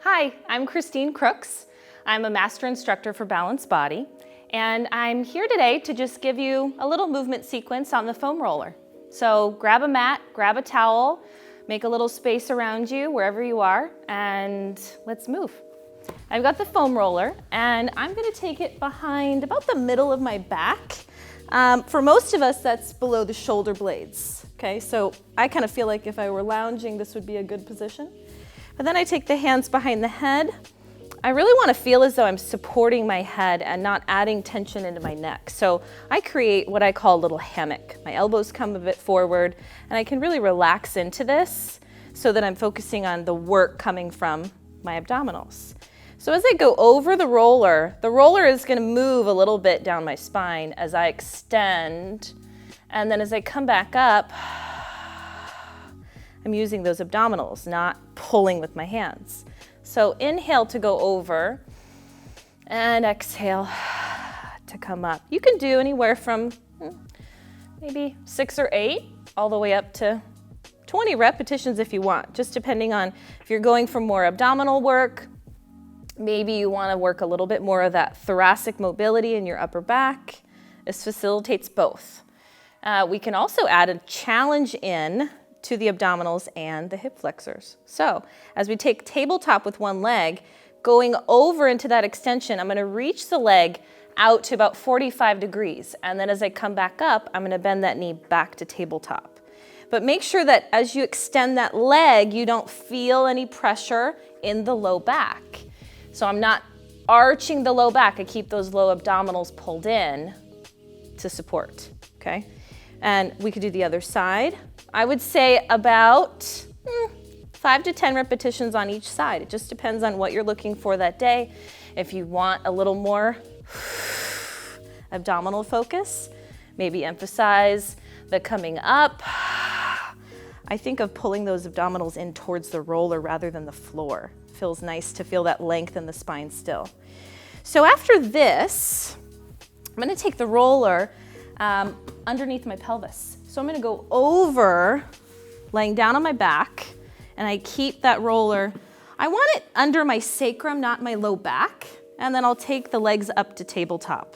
Hi, I'm Christine Crooks. I'm a master instructor for Balanced Body, and I'm here today to just give you a little movement sequence on the foam roller. So grab a mat, grab a towel, make a little space around you wherever you are, and let's move. I've got the foam roller, and I'm going to take it behind about the middle of my back. For most of us, that's below the shoulder blades. Okay, so I kind of feel like if I were lounging, this would be a good position. But then I take the hands behind the head. I really want to feel as though I'm supporting my head and not adding tension into my neck. So I create what I call a little hammock. My elbows come a bit forward, and I can really relax into this so that I'm focusing on the work coming from my abdominals. So as I go over the roller is going to move a little bit down my spine as I extend, and then as I come back up, I'm using those abdominals, not pulling with my hands. So inhale to go over, and exhale to come up. You can do anywhere from maybe 6 or 8, all the way up to 20 repetitions if you want, just depending on if you're going for more abdominal work. Maybe you want to work a little bit more of that thoracic mobility in your upper back. This facilitates both. We can also add a challenge in to the abdominals and the hip flexors. So as we take tabletop with one leg, going over into that extension, I'm going to reach the leg out to about 45 degrees. And then as I come back up, I'm going to bend that knee back to tabletop. But make sure that as you extend that leg, you don't feel any pressure in the low back. So I'm not arching the low back. I keep those low abdominals pulled in to support, okay? And we could do the other side. I would say about 5 to 10 repetitions on each side. It just depends on what you're looking for that day. If you want a little more abdominal focus, maybe emphasize the coming up. I think of pulling those abdominals in towards the roller rather than the floor. Feels nice to feel that length in the spine still. So after this, I'm going to take the roller underneath my pelvis. So I'm going to go over, laying down on my back, and I keep that roller. I want it under my sacrum, not my low back, and then I'll take the legs up to tabletop.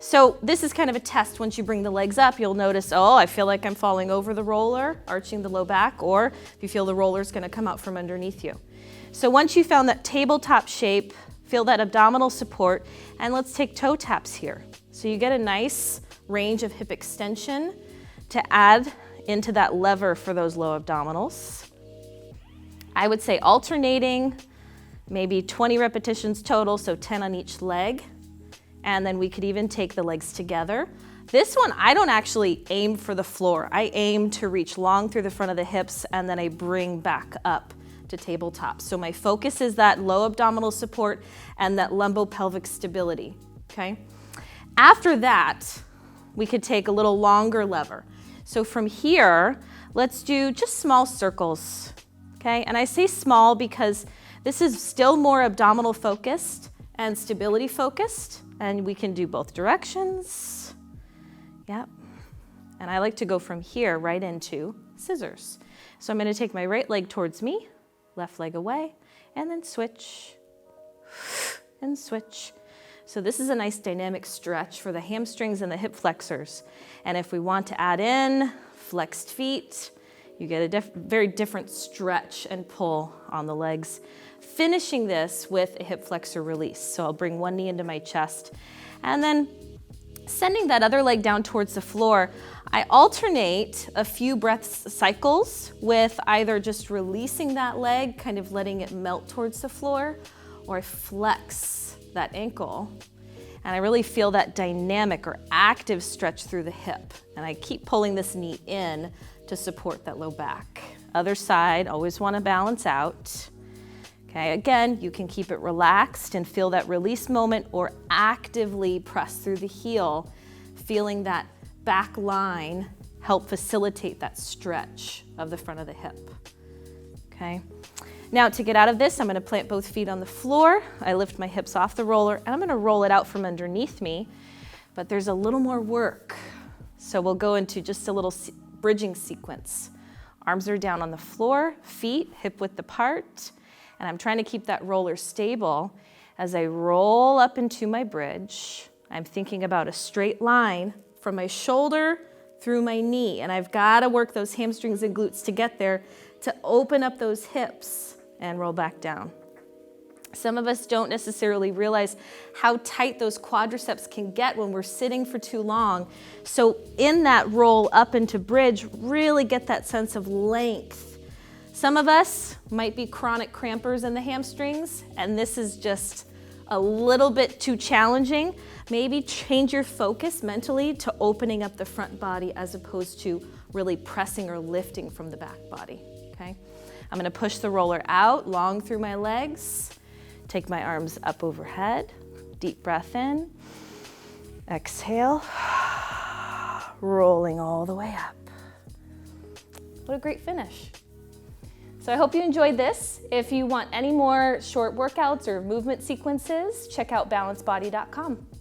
So this is kind of a test. Once you bring the legs up, you'll notice, oh, I feel like I'm falling over the roller, arching the low back, or if you feel the roller's going to come out from underneath you. So once you found that tabletop shape, feel that abdominal support, and let's take toe taps here. So you get a nice range of hip extension to add into that lever for those low abdominals. I would say alternating, maybe 20 repetitions total, so 10 on each leg. And then we could even take the legs together. This one, I don't actually aim for the floor. I aim to reach long through the front of the hips, and then I bring back up to tabletop. So my focus is that low abdominal support and that lumbopelvic stability, okay? After that, we could take a little longer lever. So from here, let's do just small circles, okay? And I say small because this is still more abdominal focused and stability focused, and we can do both directions. Yep. And I like to go from here right into scissors. So I'm going to take my right leg towards me, left leg away, and then switch and switch. So this is a nice dynamic stretch for the hamstrings and the hip flexors. And if we want to add in flexed feet, you get a very different stretch and pull on the legs. Finishing this with a hip flexor release. So I'll bring one knee into my chest, and then sending that other leg down towards the floor. I alternate a few breath cycles with either just releasing that leg, kind of letting it melt towards the floor, or I flex that ankle. And I really feel that dynamic or active stretch through the hip. And I keep pulling this knee in to support that low back. Other side, always want to balance out. Okay, again, you can keep it relaxed and feel that release moment, or actively press through the heel, feeling that back line help facilitate that stretch of the front of the hip. Okay. Now to get out of this, I'm going to plant both feet on the floor. I lift my hips off the roller, and I'm going to roll it out from underneath me, but there's a little more work. So we'll go into just a little bridging sequence. Arms are down on the floor, feet hip width apart, And I'm trying to keep that roller stable as I roll up into my bridge. I'm thinking about a straight line from my shoulder through my knee. And I've got to work those hamstrings and glutes to get there to open up those hips and roll back down. Some of us don't necessarily realize how tight those quadriceps can get when we're sitting for too long. So in that roll up into bridge, really get that sense of length. Some of us might be chronic crampers in the hamstrings, and this is just a little bit too challenging. Maybe change your focus mentally to opening up the front body as opposed to really pressing or lifting from the back body, okay? I'm gonna push the roller out, long through my legs. Take my arms up overhead, deep breath in, exhale, rolling all the way up. What a great finish. So I hope you enjoyed this. If you want any more short workouts or movement sequences, check out balancedbody.com.